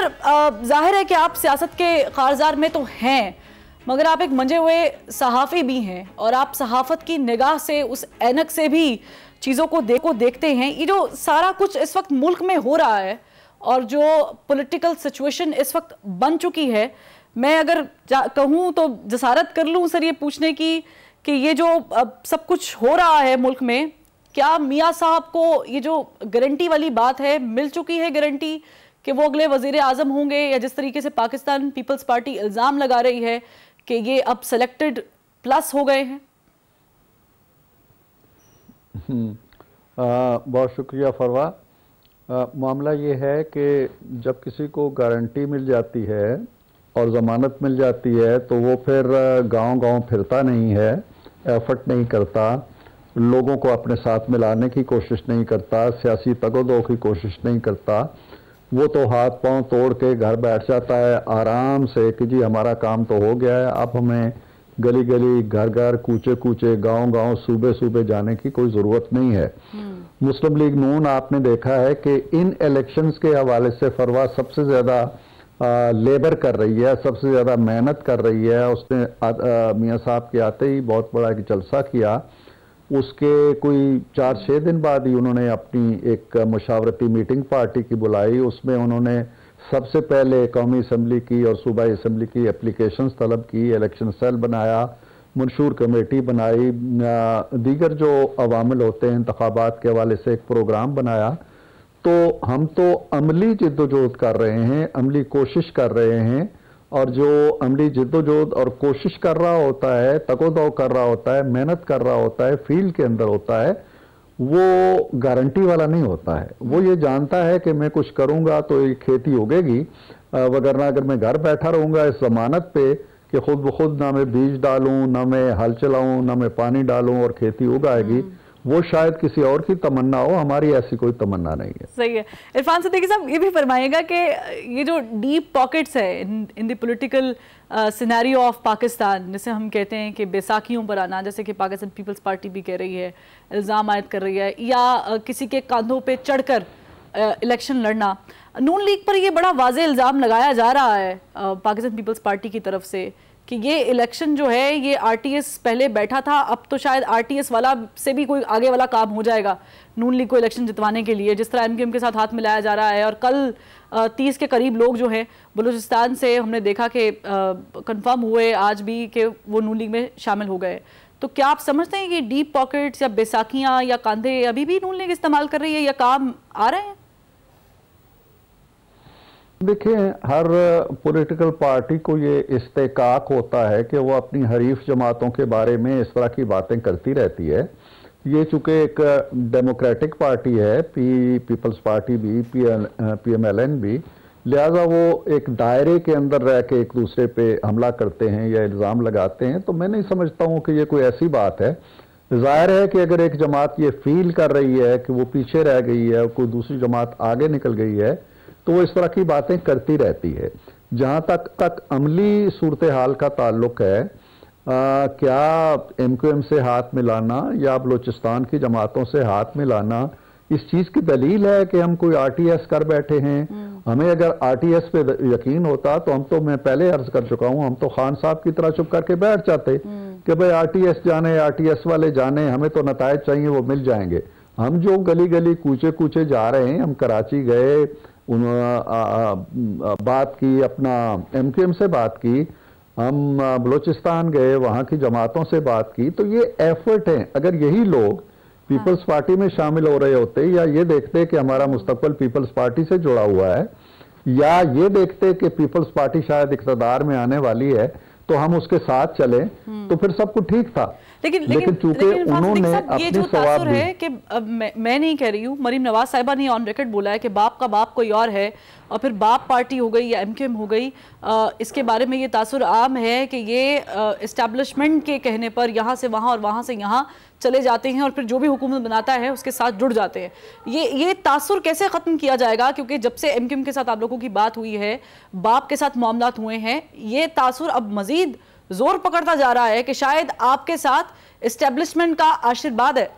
जाहिर है कि आप सियासत के कारजार में तो हैं, मगर आप एक मंजे हुए सहाफ़ी भी हैं और आप सहाफ़त की निगाह से, उस ऐनक से भी चीज़ों को देखते हैं। ये जो सारा कुछ इस वक्त मुल्क में हो रहा है और जो पॉलिटिकल सिचुएशन इस वक्त बन चुकी है, मैं अगर कहूँ तो जसारत कर लूँ सर ये पूछने की कि ये जो सब कुछ हो रहा है मुल्क में, क्या मियाँ साहब को ये जो गारंटी वाली बात है मिल चुकी है, गारंटी कि वो अगले वजीर आजम होंगे, या जिस तरीके से पाकिस्तान पीपल्स पार्टी इल्ज़ाम लगा रही है कि ये अब सेलेक्टेड प्लस हो गए हैं? बहुत शुक्रिया फरवा। मामला ये है कि जब किसी को गारंटी मिल जाती है और ज़मानत मिल जाती है तो वो फिर गांव-गांव फिरता नहीं है, एफर्ट नहीं करता, लोगों को अपने साथ मिलाने की कोशिश नहीं करता, सियासी तगोदो की कोशिश नहीं करता। वो तो हाथ पांव तोड़ के घर बैठ जाता है आराम से कि जी हमारा काम तो हो गया है, अब हमें गली गली, घर घर, कूचे कूचे, गांव गांव, सूबे सूबे जाने की कोई ज़रूरत नहीं है। मुस्लिम लीग नून आपने देखा है कि इन इलेक्शंस के हवाले से फरवा सबसे ज़्यादा लेबर कर रही है, सबसे ज़्यादा मेहनत कर रही है। उसने मियाँ साहब के आते ही बहुत बड़ा एक जलसा किया, उसके कोई 4-6 दिन बाद ही उन्होंने अपनी एक मुशावरती मीटिंग पार्टी की बुलाई। उसमें उन्होंने सबसे पहले कौमी असम्बली की और सूबाई असम्बली की एप्लीकेशंस तलब की, इलेक्शन सेल बनाया, मंशूर कमेटी बनाई, दीगर जो अवामिल होते हैं इंतखाबात के हवाले से एक प्रोग्राम बनाया। तो हम तो अमली जिद्दोजहद कर रहे हैं, अमली कोशिश कर रहे हैं, और जो अमली जिद्दोजहद और कोशिश कर रहा होता है, तकोदो कर रहा होता है, मेहनत कर रहा होता है, फील्ड के अंदर होता है, वो गारंटी वाला नहीं होता है। वो ये जानता है कि मैं कुछ करूंगा तो ये खेती उगेगी, वगरना अगर मैं घर बैठा रहूंगा इस जमानत पे कि खुद ब खुद ना मैं बीज डालूं, ना मैं हल चलाऊं, ना मैं पानी डालूं और खेती उगाएगी, वो शायद किसी और की तमन्ना हो, हमारी ऐसी कोई तमन्ना नहीं है। सही है। इरफान सिद्दीकी साहब ये भी फरमाइएगा कि ये जो डीप पॉकेट्स है in the political scenario of Pakistan, जिसे हम कहते हैं कि बैसाखियों पर आना, जैसे कि पाकिस्तान पीपल्स पार्टी भी कह रही है, इल्ज़ाम आयद कर रही है, या किसी के कांधों पे चढ़कर इलेक्शन लड़ना, नून लीग पर ये बड़ा वाज़ेह इल्ज़ाम लगाया जा रहा है पाकिस्तान पीपल्स पार्टी की तरफ से कि ये इलेक्शन जो है ये आरटीएस पहले बैठा था, अब तो शायद आरटीएस वाला से भी कोई आगे वाला काम हो जाएगा नून लीग को इलेक्शन जितवाने के लिए, जिस तरह एमक्यूएम के साथ हाथ मिलाया जा रहा है। और कल 30 के करीब लोग जो हैं बलूचिस्तान से हमने देखा कि कंफर्म हुए आज भी कि वो नून लीग में शामिल हो गए। तो क्या आप समझते हैं कि डीप पॉकेट्स या बैसाखियाँ या कांधे अभी भी नून लीग इस्तेमाल कर रही है या काम आ रहे हैं? देखिए, हर पॉलिटिकल पार्टी को ये इस्तेकाक होता है कि वो अपनी हरीफ जमातों के बारे में इस तरह की बातें करती रहती है। ये चूँकि एक डेमोक्रेटिक पार्टी है, पीपल्स पार्टी भी, PMLN भी, लिहाजा वो एक दायरे के अंदर रह के एक दूसरे पे हमला करते हैं या इल्ज़ाम लगाते हैं। तो मैं नहीं समझता हूँ कि ये कोई ऐसी बात है। ज़ाहिर है कि अगर एक जमात ये फील कर रही है कि वो पीछे रह गई है और कोई दूसरी जमात आगे निकल गई है, तो वो इस तरह की बातें करती रहती है। जहाँ तक अमली सूरत हाल का ताल्लुक है, क्या MQM से हाथ मिलाना या बलूचिस्तान की जमातों से हाथ मिलाना इस चीज़ की दलील है कि हम कोई RTS कर बैठे हैं? हमें अगर RTS पे यकीन होता तो हम तो, मैं पहले अर्ज कर चुका हूँ, हम तो खान साहब की तरह चुप करके बैठ जाते कि भाई RTS जाने, RTS वाले जाने, हमें तो नतायज चाहिए वो मिल जाएंगे। हम जो गली गली कूचे कूचे जा रहे हैं, हम कराची गए, बात की, अपना MQM से बात की, हम बलूचिस्तान गए, वहाँ की जमातों से बात की, तो ये एफर्ट है। अगर यही लोग पीपल्स पार्टी में शामिल हो रहे होते या ये देखते कि हमारा मुस्तकबिल पीपल्स पार्टी से जुड़ा हुआ है, या ये देखते कि पीपल्स पार्टी शायद इक़्तिदार में आने वाली है, तो हम उसके साथ चले तो फिर सब कुछ ठीक था। लेकिन चूंकि उन्होंने ये जो तासुर है कि मैं नहीं कह रही हूँ, मरीम नवाज साहिबा ने ऑन रिकॉर्ड बोला है कि बाप का बाप कोई और है और फिर बाप पार्टी हो गई या MQM हो गई, इसके बारे में ये तासुर आम है कि ये इस्टेब्लिशमेंट के कहने पर यहाँ से वहाँ और वहाँ से यहाँ चले जाते हैं और फिर जो भी हुकूमत बनाता है उसके साथ जुड़ जाते हैं। ये तासुर कैसे ख़त्म किया जाएगा? क्योंकि जब से MQM के साथ आप लोगों की बात हुई है, बाप के साथ मामलात हुए हैं, ये तासुर अब मजीद जोर पकड़ता जा रहा है कि शायद आपके साथ इस्टेब्लिशमेंट का आशीर्वाद है।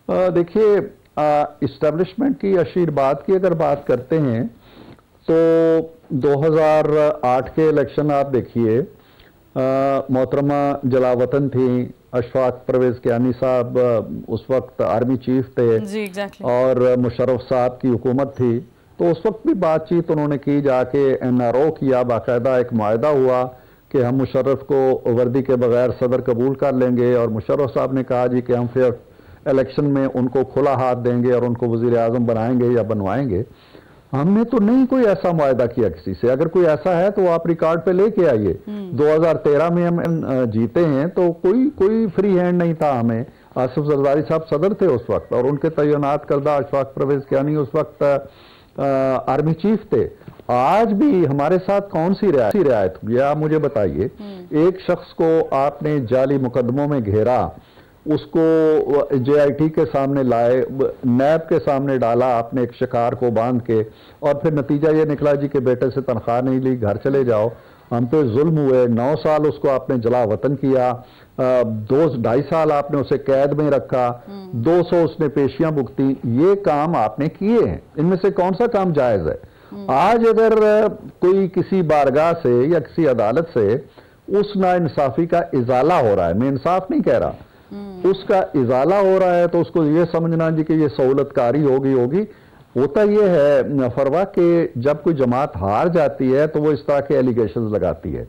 देखिए, इस्टेब्लिशमेंट की, आशीर्वाद की अगर बात करते हैं तो 2008 के इलेक्शन आप देखिए, मोहतरमा जलावतन थी, अशफाक परवेज कियानी साहब उस वक्त आर्मी चीफ थे जी, exactly. और मुशर्रफ साहब की हुकूमत थी, तो उस वक्त भी बातचीत उन्होंने की, जाके NRO किया, बाकायदा एक मुआहदा हुआ कि हम मुशर्रफ को वर्दी के बगैर सदर कबूल कर लेंगे, और मुशर्रफ साहब ने कहा जी कि हम फिर इलेक्शन में उनको खुला हाथ देंगे और उनको वजीर आजम बनाएंगे या बनवाएंगे। हमने तो नहीं कोई ऐसा मुआहदा किया किसी से। अगर कोई ऐसा है तो आप रिकॉर्ड पे लेके आइए। 2013 में हम जीते हैं तो कोई फ्री हैंड नहीं था हमें। आसिफ जरदारी साहब सदर थे उस वक्त और उनके तैनात करदा अशफाक परवेज कियानी उस वक्त आर्मी चीफ थे। आज भी हमारे साथ कौन सी रियायत हुई, आप मुझे बताइए। एक शख्स को आपने जाली मुकदमों में घेरा, उसको JIT के सामने लाए, नैब के सामने डाला आपने एक शिकार को बांध के, और फिर नतीजा ये निकला जी के बेटे से तनख्वाह नहीं ली, घर चले जाओ। हम पे जुल्म हुए। 9 साल उसको आपने जला वतन किया, 2-2.5 साल आपने उसे कैद में रखा, 200 उसने पेशियां भुगती। ये काम आपने किए हैं, इनमें से कौन सा काम जायज है? आज अगर कोई किसी बारगाह से या किसी अदालत से उस नाइंसाफी का इजाला हो रहा है, मैं इंसाफ नहीं कह रहा, उसका इजाला हो रहा है, तो उसको ये समझना जी कि ये सहूलतकारी होगी। होता ये है फरवा कि जब कोई जमात हार जाती है तो वो इस तरह के एलिगेशंस लगाती है।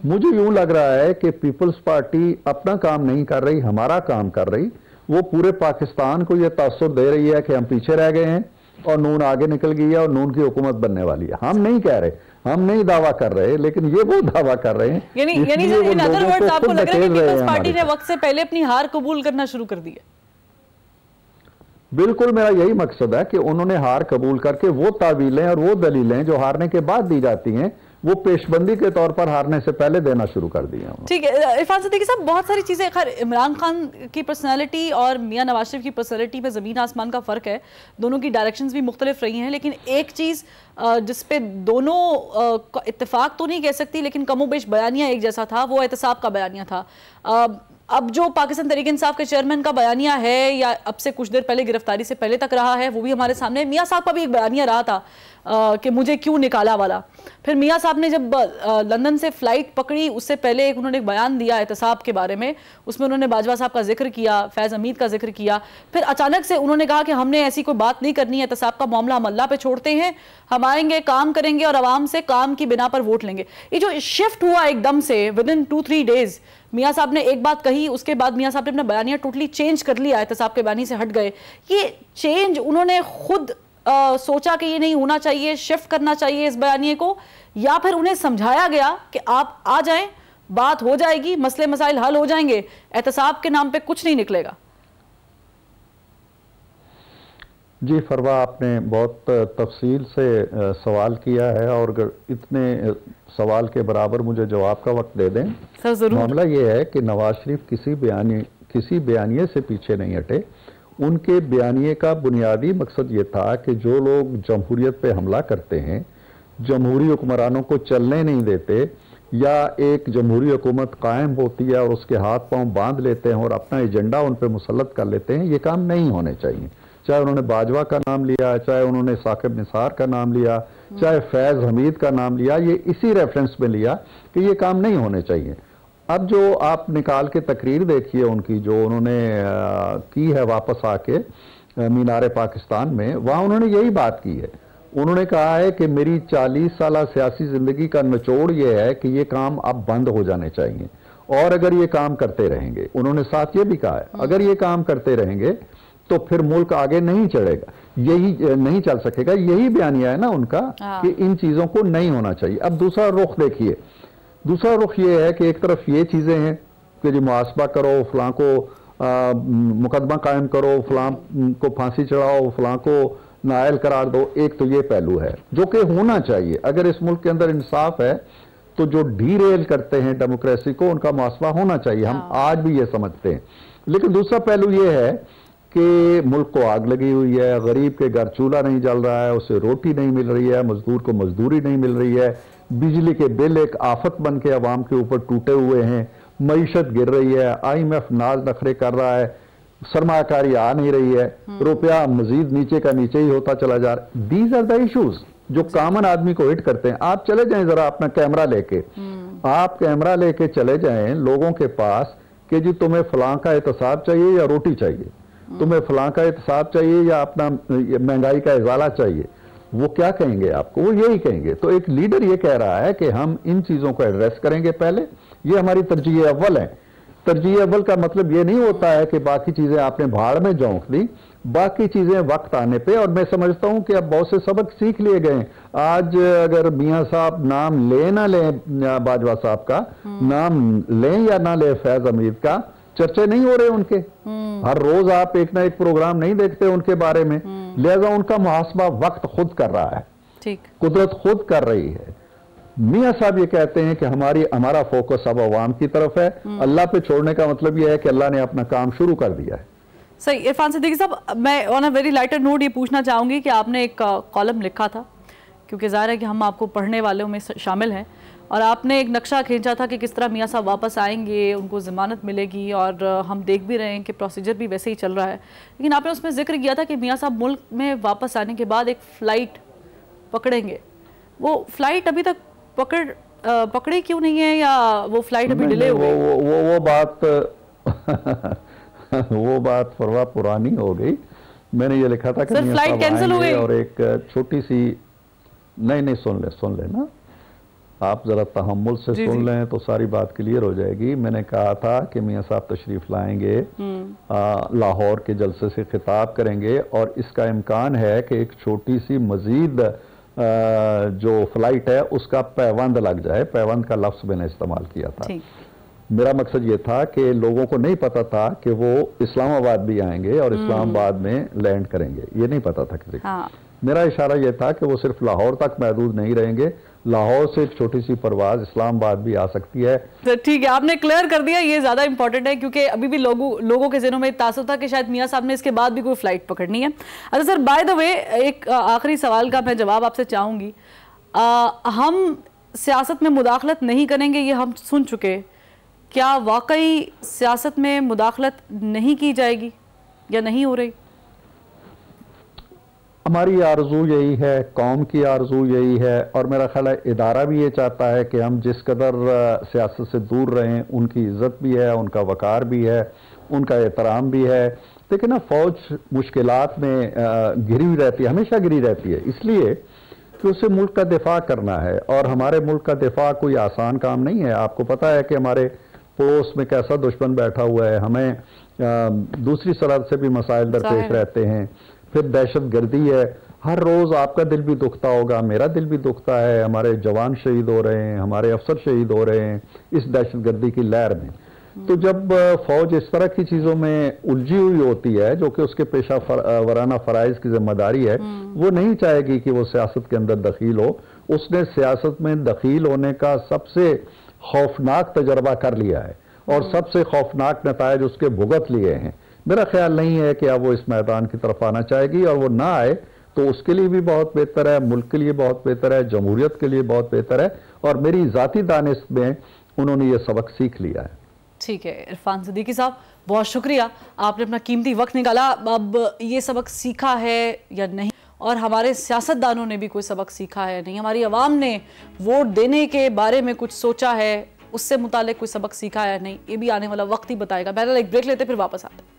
मुझे यूं लग रहा है कि पीपल्स पार्टी अपना काम नहीं कर रही, हमारा काम कर रही। वो पूरे पाकिस्तान को ये तासुर दे रही है कि हम पीछे रह गए हैं और नून आगे निकल गई है और नून की हुकूमत बनने वाली है। हम नहीं कह रहे, हम नहीं दावा कर रहे, लेकिन ये वो दावा कर रहे हैं। यानी इन अदर वर्ड्स आपको लग रहा है कि पीपल्स पार्टी ने वक्त से पहले अपनी हार कबूल करना शुरू कर दी है? बिल्कुल, मेरा यही मकसद है कि उन्होंने हार कबूल करके वो तावीलें और वो दलीलें जो हारने के बाद दी जाती हैं वो पेशबंदी के तौर पर हारने से पहले देना शुरू कर दिया। ठीक है इरफान सिद्दीकी साहब, बहुत सारी चीज़ें, खैर इमरान खान की पर्सनालिटी और मियां नवाज शरीफ की पर्सनालिटी में ज़मीन आसमान का फ़र्क है, दोनों की डायरेक्शंस भी मुख्तलिफ रही हैं, लेकिन एक चीज़ जिस पे दोनों इत्तेफाक तो नहीं कह सकती लेकिन कमोबेश बयानिया एक जैसा था, वो एहतसाब का बयानिया था। अब जो पाकिस्तान तहरीक इंसाफ के चेयरमैन का बयानिया है या अब से कुछ देर पहले गिरफ्तारी से पहले तक रहा है, वो भी हमारे सामने। मियां साहब का भी एक बयानिया रहा था कि मुझे क्यों निकाला वाला। फिर मियां साहब ने जब लंदन से फ्लाइट पकड़ी उससे पहले उन्होंने एक बयान दिया एहतसाब के बारे में, उसमें उन्होंने बाजवा साहब का जिक्र किया, फैज़ हमीद का जिक्र किया। फिर अचानक से उन्होंने कहा कि हमने ऐसी कोई बात नहीं करनी है, एहतसाब का मामला हम अल्लाह पे छोड़ते हैं, हम आएंगे, काम करेंगे और आवाम से काम की बिना पर वोट लेंगे। ये जो शिफ्ट हुआ एकदम से विद इन 2-3 डेज, मियां साहब ने एक बात कही, उसके बाद मियां साहब ने अपना बयानिया टोटली चेंज कर लिया, एहतसाब के बयानी से हट गए। ये चेंज उन्होंने खुद सोचा कि ये नहीं होना चाहिए, शिफ्ट करना चाहिए इस बयानिए को, या फिर उन्हें समझाया गया कि आप आ जाएं, बात हो जाएगी, मसले मसाइल हल हो जाएंगे, एहतसाब के नाम पे कुछ नहीं निकलेगा? जी फरवा, आपने बहुत तफसील से सवाल किया है और अगर इतने सवाल के बराबर मुझे जवाब का वक्त दे दें। सर जरूर। मामला ये है कि नवाज शरीफ किसी बयानिए से पीछे नहीं हटे। उनके बयानिए का बुनियादी मकसद ये था कि जो लोग जमहूरियत पे हमला करते हैं, जमहूरी हुक्मरानों को चलने नहीं देते, या एक जमहूरी हुकूमत कायम होती है और उसके हाथ पांव बांध लेते हैं और अपना एजेंडा उन पर मुसल्लत कर लेते हैं, ये काम नहीं होने चाहिए। चाहे उन्होंने बाजवा का नाम लिया, चाहे उन्होंने साकिब निसार का नाम लिया, चाहे फैज़ हमीद का नाम लिया, ये इसी रेफरेंस में लिया कि ये काम नहीं होने चाहिए। अब जो आप निकाल के तकरीर देखिए उनकी, जो उन्होंने की है वापस आके मीनार पाकिस्तान में, वहाँ उन्होंने यही बात की है। उन्होंने कहा है कि मेरी 40 साल सियासी ज़िंदगी का निचोड़ ये है कि ये काम अब बंद हो जाने चाहिए, और अगर ये काम करते रहेंगे, उन्होंने साथ ये भी कहा है, अगर ये काम करते रहेंगे तो फिर मुल्क आगे नहीं चढ़ेगा, यही नहीं चल सकेगा। यही बयानिया है ना उनका कि इन चीज़ों को नहीं होना चाहिए। अब दूसरा रुख देखिए, दूसरा रुख ये है कि एक तरफ ये चीज़ें हैं कि जी मुआसबा करो, फलां को मुकदमा कायम करो, फलां को फांसी चढ़ाओ, फलां को नायल करार दो। एक तो ये पहलू है जो कि होना चाहिए। अगर इस मुल्क के अंदर इंसाफ है तो जो डीरेल करते हैं डेमोक्रेसी को, उनका मुआसबा होना चाहिए। हम आज भी ये समझते हैं। लेकिन दूसरा पहलू ये है कि मुल्क को आग लगी हुई है, गरीब के घर चूल्हा नहीं जल रहा है, उसे रोटी नहीं मिल रही है, मजदूर को मजदूरी नहीं मिल रही है, बिजली के बिल एक आफत बन के अवाम के ऊपर टूटे हुए हैं, मईशत गिर रही है, IMF नाज नखरे कर रहा है, सरमाकारी आ नहीं रही है, रुपया मजीद नीचे का नीचे ही होता चला जा रहा है। दीज आर द इश्यूज जो कॉमन आदमी को हिट करते हैं। आप चले जाएं जरा अपना कैमरा लेके, आप कैमरा लेके चले जाएं लोगों के पास कि जी तुम्हें फलां का एहतसाब चाहिए या रोटी चाहिए, तुम्हें फलां का एहतसाब चाहिए या अपना महंगाई का इजाला चाहिए, वो क्या कहेंगे आपको? वो यही कहेंगे। तो एक लीडर ये कह रहा है कि हम इन चीजों को एड्रेस करेंगे पहले, ये हमारी तरजीह अव्वल है। तरजीह अव्वल का मतलब ये नहीं होता है कि बाकी चीजें आपने भाड़ में झोंक दी, बाकी चीजें वक्त आने पे। और मैं समझता हूं कि अब बहुत से सबक सीख लिए गए। आज अगर मियां साहब नाम ले ना लें, बाजवा साहब का नाम लें या ना ले, फैज हमीद का चर्चे नहीं हो रहे उनके। हर रोज आप एक ना एक प्रोग्राम नहीं देखते उनके बारे में, लिहाजा उनका मुहासबा वक्त खुद कर रहा है, ठीक, कुदरत खुद कर रही है। मियां साहब ये कहते हैं कि हमारा फोकस अब अवाम की तरफ है, अल्लाह पे छोड़ने का मतलब यह है कि अल्लाह ने अपना काम शुरू कर दिया है। सही। इरफान सिद्दीकी साहब, मैं on a very lighter note ये पूछना चाहूंगी कि आपने एक कॉलम लिखा था, क्योंकि जाहिर है कि हम आपको पढ़ने वालों में शामिल हैं, और आपने एक नक्शा खींचा था कि किस तरह मियां साहब वापस आएंगे, उनको ज़मानत मिलेगी, और हम देख भी रहे हैं कि प्रोसीजर भी वैसे ही चल रहा है। लेकिन आपने उसमें जिक्र किया था कि मियां साहब मुल्क में वापस आने के बाद एक फ़्लाइट पकड़ेंगे। वो फ़्लाइट अभी तक पकड़ी क्यों नहीं है, या वो फ्लाइट अभी डिले हो गई? वो बात फरवा पुरानी हो गई। मैंने ये लिखा था कि फ्लाइट कैंसिल हो गई, और एक छोटी सी नहीं सुन ले ना, आप जरा तहम्मुल से सुन लें तो सारी बात क्लियर हो जाएगी। मैंने कहा था कि मियां साहब तशरीफ लाएंगे, लाहौर के जलसे से खिताब करेंगे, और इसका इम्कान है कि एक छोटी सी मजीद जो फ्लाइट है उसका पैबंद लग जाए। पैबंद का लफ्ज मैंने इस्तेमाल किया था। मेरा मकसद ये था कि लोगों को नहीं पता था कि वो इस्लामाबाद भी आएंगे और इस्लामाबाद में लैंड करेंगे, ये नहीं पता था किसी को। मेरा इशारा यह था कि वो सिर्फ लाहौर तक महदूद नहीं रहेंगे, लाहौर से एक छोटी सी परवाज इस्लामाबाद भी आ सकती है। तो ठीक है, आपने क्लियर कर दिया, ये ज्यादा इंपॉर्टेंट है, क्योंकि अभी भी लोगों के ज़हनों में तासुर था कि शायद मियां साहब ने इसके बाद भी कोई फ्लाइट पकड़नी है। अच्छा सर, बाय द वे, एक आखिरी सवाल का मैं जवाब आपसे चाहूंगी। हम सियासत में मुदाखलत नहीं करेंगे, ये हम सुन चुके, क्या वाकई सियासत में मुदाखलत नहीं की जाएगी या नहीं हो रही? हमारी आरजू यही है, कौम की आरजू यही है, और मेरा ख्याल है इदारा भी ये चाहता है कि हम जिस कदर सियासत से दूर रहें, उनकी इज्जत भी है, उनका वकार भी है, उनका एहतराम भी है। लेकिन ना फौज मुश्किलात में घिरी हुई रहती है, हमेशा घिरी रहती है, इसलिए कि उसे मुल्क का दिफा करना है, और हमारे मुल्क का दिफा कोई आसान काम नहीं है। आपको पता है कि हमारे पड़ोस में कैसा दुश्मन बैठा हुआ है, हमें दूसरी सरहद से भी मसाइल दरपेश रहते हैं, फिर दहशत गर्दी है। हर रोज आपका दिल भी दुखता होगा, मेरा दिल भी दुखता है, हमारे जवान शहीद हो रहे हैं, हमारे अफसर शहीद हो रहे हैं इस दहशत गर्दी की लहर में। तो जब फौज इस तरह की चीजों में उलझी हुई होती है, जो कि उसके पेशा वराना फराइज की जिम्मेदारी है, वो नहीं चाहेगी कि वो सियासत के अंदर दखील हो। उसने सियासत में दखील होने का सबसे खौफनाक तजर्बा कर लिया है, और सबसे खौफनाक नतायज उसके भुगत लिए हैं। मेरा ख्याल नहीं है कि अब वो इस मैदान की तरफ आना चाहेगी, और वो ना आए तो उसके लिए भी बहुत बेहतर है, मुल्क के लिए बहुत बेहतर है, जमहूरियत के लिए बहुत बेहतर है, और मेरी ज़ाती दानिश में उन्होंने ये सबक सीख लिया है। ठीक है इरफान सिद्दीकी साहब, बहुत शुक्रिया, आपने अपना कीमती वक्त निकाला। अब ये सबक सीखा है या नहीं, और हमारे सियासतदानों ने भी कोई सबक सीखा है नहीं, हमारी आवाम ने वोट देने के बारे में कुछ सोचा है, उससे मुतालिक कोई सबक सीखा है नहीं, ये भी आने वाला वक्त ही बताएगा। पहले एक ब्रेक लेते फिर वापस आते हैं।